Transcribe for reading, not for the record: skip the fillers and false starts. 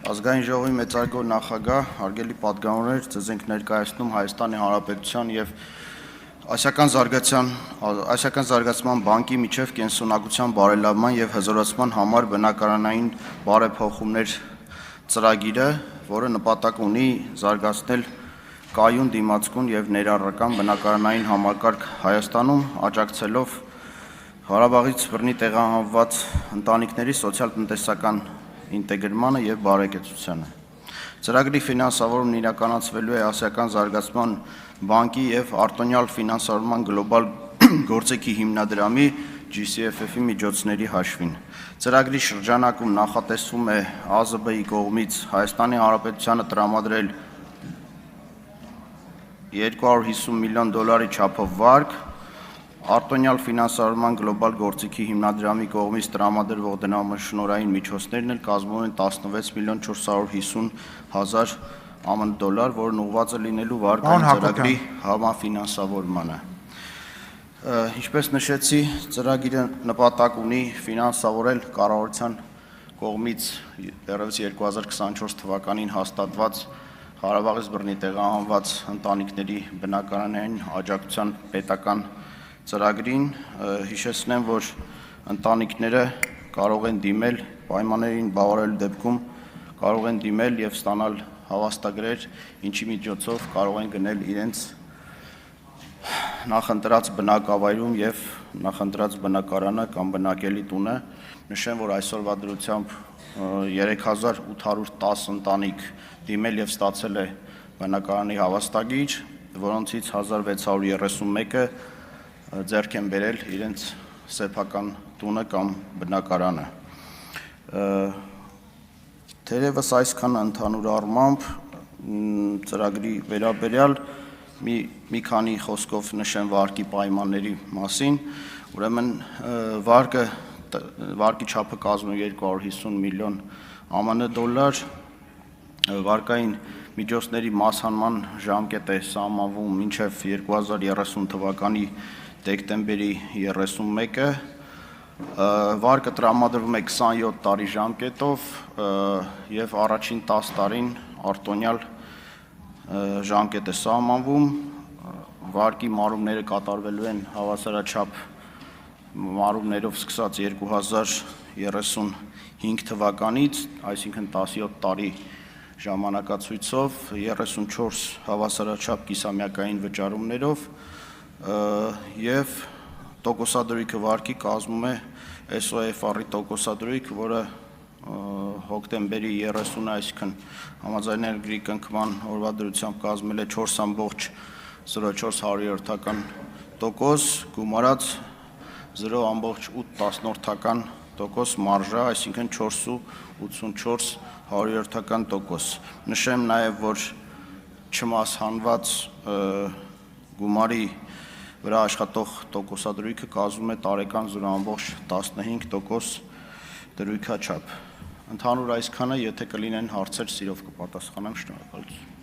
Ազգային ժողովի մեծարգո նախագահ, հարգելի պատգամավորներ, ձեզ ենք ներկայացնում Հայաստանի Հանրապետության և Ասիական զարգացման բանկի միջև կենսունակության բարելավման և հզորացման համար բնակարանային բարեփոխումներ ծրագիրը, որը նպատակ ունի զարգացնել կայուն, դիմացկուն և ներառական բնակարանային համակարգ Հայաստանում, աջակցելով Ղարաբաղից բռնի տեղահանված ընտանիքների սոցիալ-տնտեսական ինտեգրմանը և բարեկեցությանը։ Ծրագրի ֆինանսավորումն իրականացվելու է Ասիական զարգացման բանկի և արտոնյալ ֆինանսավորման գլոբալ գործիքի հիմնադրամի GCFF-ի միջոցների հաշվին։ Ծրագրի շրջանակում նախատեսվում է ԱԶԲ-ի կողմից Հայաստանի Հանրապետությանը տրամադրել $250 միլիոն չափով վարկ, արտոնյալ ֆինանսավորման գլոբալ գործիքի հիմնադրամի կողմից տրամադրվող դրամաշնորհային միջոցներն էլ կազմում են $16,450,000 ԱՄՆ, որն ուղղված է լինելու վարկային ծրագրի համաֆինանսավորմանը։ Ինչպես նշեցի, ծրագիրը նպատակ ունի ֆինանսավորել կառավարության կողմից դեռևս 2024 թվականին հաստատված Ղարաբաղից բռնի տեղահանված ընտանիքների բնակարանային աջակցության պետական ծրագրին։ Հիշեցնեմ, որ ընտանիքները կարող են դիմել պայմաններին բավարարելու դեպքում կարող են դիմել եւ ստանալ հավաստագրեր, ինչի միջոցով կարող են գնել իրենց նախընտրած բնակավայրում եւ նախընտրած բնակարանը կամ բնակելի տունը։ Նշեմ, որ այսօրվա դրությամբ 3810 ընտանիք դիմել եւ ստացել է բնակարանի հավաստագիր, որոնցից 1631-ը ձեռք են բերել իրենց սեփական տունը կամ բնակարանը։ Թերևս այսքանը ընդհանուր առմամբ ծրագրի վերաբերյալ մի քանի խոսքով նշեմ վարկի պայմանների մասին։ Ուրեմն վարկի չափը կազմում է $250 միլիոն ԱՄՆ, վարկային միջոցների մասհանման ժամկետ է սահմանվում մինչև 2030 թվականի դեկտեմբերի 31-ը, վարկը տրամադրվում է 27 տարի ժամկետով և առաջին 10 տարին արտոնյալ ժամկետ է սահմանվում, վարկի մարումները կատարվելու են հավասարաչափ մարումներով սկսած 2035 թվականից, այսինքն 17 տարի ժամանակացույցով, 34 հավասարաչափ կիսամյակային վճարումներով և տոկոսադրույքը վարկի կազմում է SOFR-ի տոկոսադրույք, որը հոկտեմբերի 30-ը, այսինքն համաձայնագրի կնքման օրվա դրությամբ կազմել է 4,04%, գումարած 0,8% մարժա, այսինքն 4,84%։ Նշեմ նաև, որ չմասհանված գումարի վրա աշխատող տոկոսադրույքը կազմում է տարեկան 0,15% դրույքաչափ։ Ընդհանուր այսքանը, եթե կլինեն հարցեր, սիրով կպատասխանեմ, շնորհակալություն։